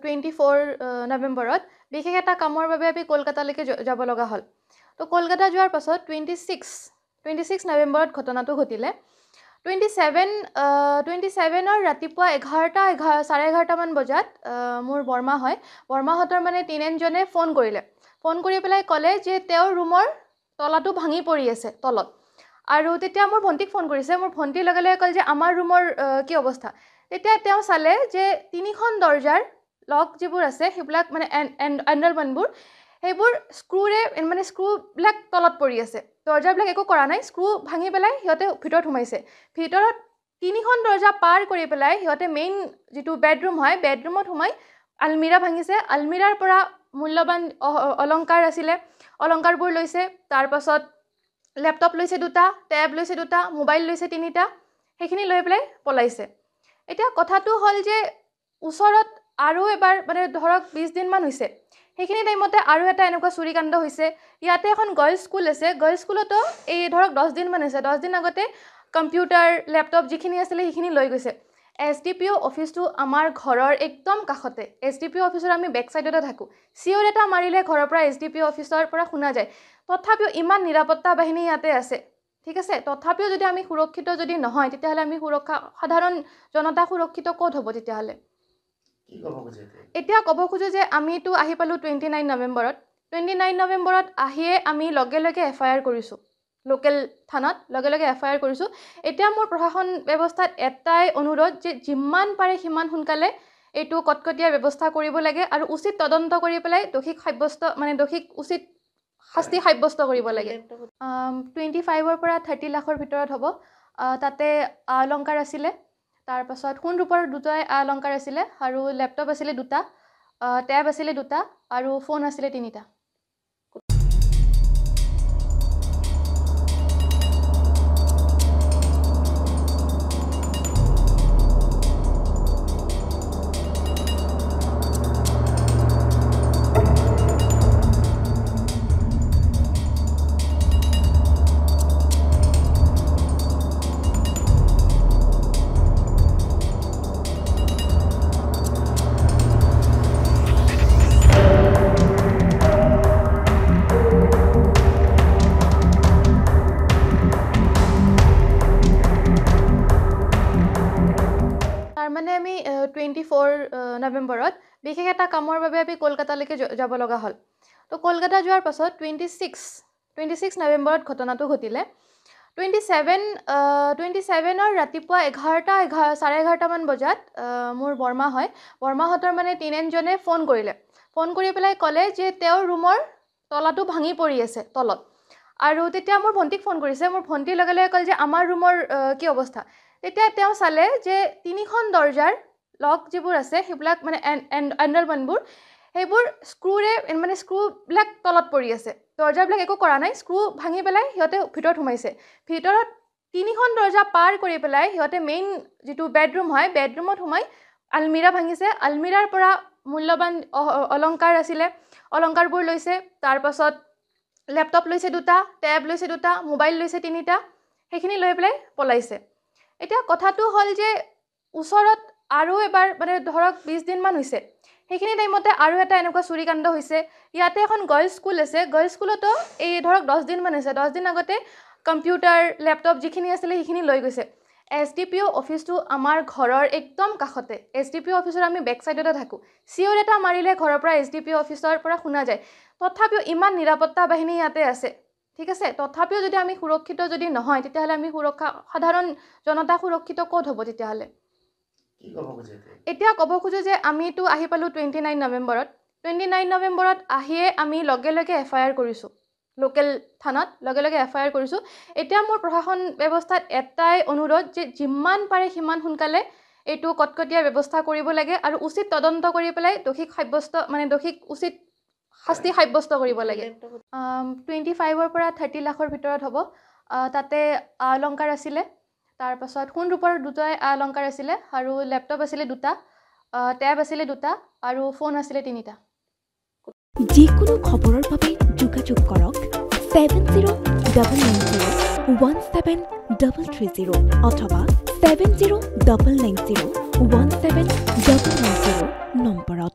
24 নৱেম্বৰত বিশেষ এটা কামৰ বাবে আমি কলকাতালৈকে যাব লগা হ'ল তো কলকাতা যোৱাৰ পাছত 26 নৱেম্বৰত ঘটনাটো ঘটিলে 27ৰ ৰাতিপুৱা 11:30 মান বজাত মোৰ বৰমা হয় বৰমাহঁতৰ মানে টিনেজনে ফোন কৰি পেলাই ক'লে যে তেওঁৰ ৰুমৰ তলাটো ভাঙি পৰি আছে তলত আৰু তেতিয়া মোৰ ভণ্টিক ফোন কৰিছে মোৰ ভণ্টিৰ লগে লগে ক'ল যে আমাৰ ৰুমৰ কি অৱস্থা তেতিয়া তেওঁ চালে যে তিনিখন দৰজাৰ লক যিবোৰ আছে সেইবিলাক মানে এণ্ডলমেণ্টবোৰ সেইবোৰ স্ক্ৰুৰে মানে স্ক্ৰুবিলাক তলত পৰি আছে দৰজাবিলাক একো কৰা নাই স্ক্ৰু ভাঙি পেলাই সিহঁতে ভিতৰত সোমাইছে ভিতৰত তিনিখন দৰজা পাৰ কৰি পেলাই সিহঁতে মেইন যিটো বেডৰুম হয় বেডৰুমত সোমাই আলমিৰা ভাঙিছে আলমিৰাৰ পৰা মূল্যৱান অলংকাৰ আছিলে অলংকাৰবোৰ লৈছে তাৰপাছত ল্যাপটপ লৈছে দুটা ট্যাব লৈছে দুটা মোবাইল লৈছে তিনিটা সেইখিনি লৈ পেলাই পলাইছে এতিয়া কথাটো হ'ল যে ওচৰত আৰু এবাৰ মানে ধৰক 20 দিনমান হৈছে সেইখিনি টাইমতে আৰু এটা এনেকুৱা চুৰিকাণ্ড হৈছে ইয়াতে এখন গাৰ্লছ স্কুল আছে গাৰ্লছ স্কুলতো এই ধৰক 10 দিনমান হৈছে 10 দিন আগতে কম্পিউটাৰ ল্যাপটপ যিখিনি আছিলে সেইখিনি লৈ গৈছে এছডিপিও অফিসটো আমাৰ ঘৰৰ একদম কাষতে এছডিপিও অফিসৰ আমি বেক সাইডতে থাকো সিওৰ এটা মাৰিলে ঘৰৰ পৰা এছডিপিও অফিসৰ পৰা শুনা যায় তথাপিও ইমান নিৰাপত্তা বাহিনী ইয়াতে আছে ঠিক আছে তথাপিও যদি আমি সুৰক্ষিত যদি নহয় তেতিয়াহলে আমি সুৰক্ষা সাধাৰণ জনতা সুৰক্ষিত ক'ত হ'ব তেতিয়াহলে কি ক'ব খুজে এতিয়া ক'ব খুজে যে আমিতো আহি পালো 29 নৱেম্বৰত আহিয়ে আমি লগে লগে এফআইআৰ কৰিছো লোকেল থানাত লগে লগে এফআইআৰ কৰিছো এতিয়া মোৰ প্ৰশাসন ব্যৱস্থাত এটাই অনুৰোধ যে যিমান পাৰে সিমান সোনকালে এইটো কটকটীয়া ব্যৱস্থা কৰিব লাগে আৰু উচিত তদন্ত কৰি পেলাই দোষীক সাব্যস্ত মানে দোষীক উচিত শাস্তি সাব্যস্ত কৰিব লাগে 25 পৰা 30 লাখৰ ভিতৰত হ'ব তাতে অলংকাৰ আছিলে তাৰ পাছত সোণ ৰূপৰ দুটাই অলংকাৰ আছিলে আৰু ল্যাপটপ আছিলে দুটা ট্যাব আছিলে দুটা আৰু ফোন আছিলে তিনিটা মানে আমি 24 নৱেম্বৰত বিশেষ এটা কামৰ বাবে আমি কলকাতালৈকে যাব লগা হ'ল তো কলকাতা যোৱাৰ পাছত 26 নৱেম্বৰত ঘটনাটো ঘটিলে 27ৰ ৰাতিপুৱা 11:30 মান বজাত মোৰ বৰমা হয় বৰমাহঁতৰ মানে টিনেজনে ফোন কৰি পেলাই ক'লে যে তেওঁৰ ৰুমৰ তলাটো ভাঙি পৰি আছে তলত আৰু তেতিয়া মোৰ ভণ্টিক ফোন কৰিছে মোৰ ভণ্টিৰ লগে লগে ক'ল যে আমাৰ ৰুমৰ কি অৱস্থা তেতিয়া তেওঁ চালে যে তিনিখন দৰজাৰ লক যিবোৰ আছে সেইবিলাক মানে এণ্ডলমেণ্টবোৰ সেইবোৰ স্ক্ৰুৰে মানে স্ক্ৰুবিলাক তলত পৰি আছে দৰজাবিলাক একো কৰা নাই স্ক্ৰু ভাঙি পেলাই সিহঁতে ভিতৰত সোমাইছে ভিতৰত তিনিখন দৰজা পাৰ কৰি পেলাই সিহঁতে মেইন যিটো বেডৰুম হয় বেডৰুমত সোমাই আলমিৰা ভাঙিছে আলমিৰাৰ পৰা মূল্যৱান অলংকাৰ আছিলে অলংকাৰবোৰ লৈছে তাৰপাছত ল্যাপটপ লৈছে দুটা ট্যাব লৈছে দুটা মোবাইল লৈছে তিনিটা সেইখিনি লৈ পেলাই পলাইছে এতিয়া কথাটো হ'ল যে ওচৰত আৰু এবাৰ মানে ধৰক 20 দিনমান হৈছে সেইখিনি টাইমতে আৰু এটা এনেকুৱা চুৰিকাণ্ড হৈছে ইয়াতে এখন গাৰ্লছ স্কুল আছে গাৰ্লছ স্কুলতো এই ধৰক 10 দিনমান হৈছে 10 দিন আগতে কম্পিউটাৰ ল্যাপটপ যিখিনি আছিলে সেইখিনি লৈ গৈছে এছডিপিও অফিসটো আমাৰ ঘৰৰ একদম কাষতে এছডিপিও অফিসৰ আমি বেক সাইডতে থাকো সিওৰ এটা মাৰিলে ঘৰৰ পৰা এছডিপিও অফিসৰ পৰা শুনা যায় তথাপিও ইমান নিৰাপত্তা বাহিনী ইয়াতে আছে ঠিক আছে তথাপিও যদি আমি সুৰক্ষিত যদি নহয় তেতিয়াহলে আমি সুৰক্ষা সাধাৰণ জনতা সুৰক্ষিত ক'ত হ'ব তেতিয়াহলে কি ক'ব খুজে এতিয়া ক'ব খুজে যে আমিতো আহি পালো 29 নৱেম্বৰত আহিয়ে আমি লগে লগে এফআইআৰ কৰিছো লোকেল থানাত লগে লগে এফআইআৰ কৰিছো এতিয়া মোৰ প্ৰশাসন ব্যৱস্থাত এটাই অনুৰোধ যে যিমান পাৰে সিমান সোনকালে এইটো কটকটীয়া ব্যৱস্থা কৰিব লাগে আৰু উচিত তদন্ত কৰি পেলাই দোষীক সাব্যস্ত মানে দোষীক উচিত শাস্তি সাব্যস্ত কৰিব লাগে 25 পৰা 30 লাখৰ ভিতৰত হ'ব তাতে অলংকাৰ আছিলে তাৰ পাছত সোণ ৰূপৰ দুটাই অলংকাৰ আছিলে আৰু ল্যাপটপ আছিলে দুটা ট্যাব আছিলে দুটা আৰু ফোন আছিলে তিনিটা যিকোনো খবৰৰ বাবে যোগাযোগ কৰক 7099017330 অথবা 7099017990